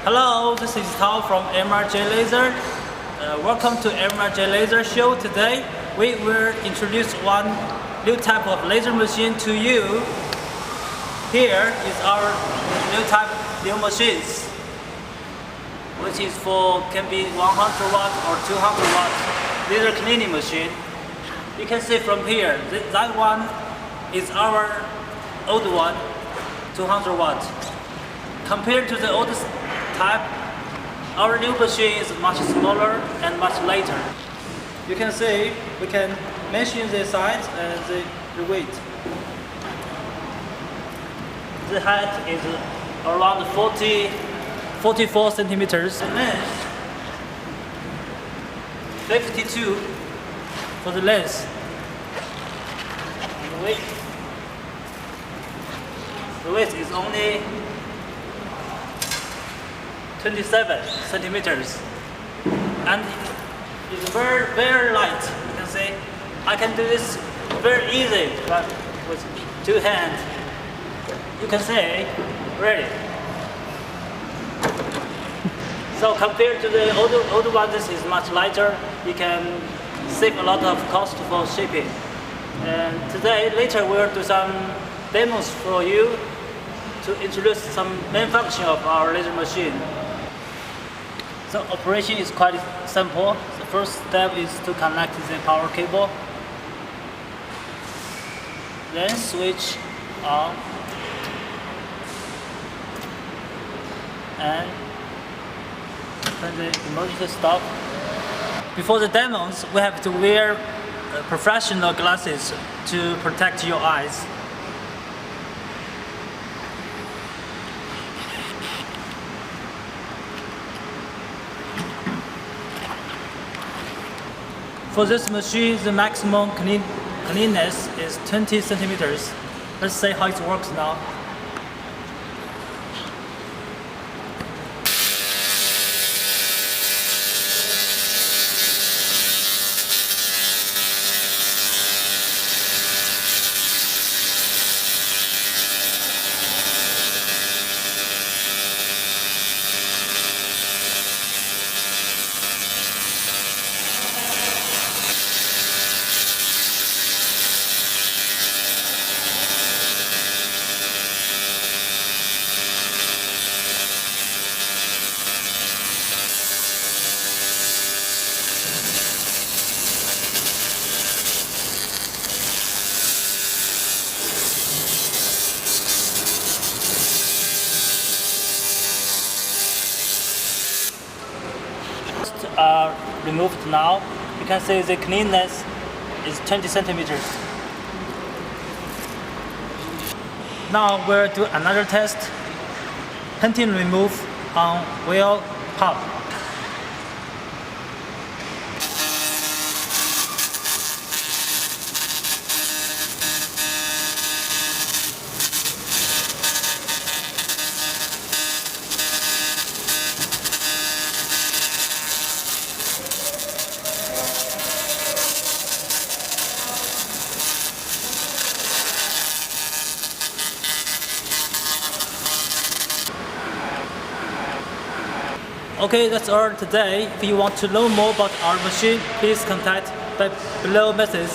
Hello, this is Tao from MRJ-laser. Welcome to MRJ-laser show. Today we will introduce one new type of laser machine to you. Here is our new machines, which is can be 100 watt or 200 watt laser cleaning machine. You can see from here that one is our old one, 200 watt. Compared to the oldest type, our new machine is much smaller and much lighter. You can see we can measure the size and the weight. The height is around 44 centimeters. The length 52 for the length. And the weight is only 27 centimeters, and it's very, very light. You can see I can do this very easy, but with two hands. You can see ready. So compared to the older one, this is much lighter. You can save a lot of cost for shipping. And later we'll do some demos for you to introduce some main function of our laser machine. So operation is quite simple. The first step is to connect the power cable, then switch on and turn the emergency stop. Before the demos, we have to wear professional glasses to protect your eyes. For this machine, the maximum cleanness is 20 centimeters. Let's see how it works now. Are removed now. You can see the cleanness is 20 centimeters. Now we'll do another test. Painting remove on wheel hub. Okay, that's all today. If you want to know more about our machine, please contact by below message.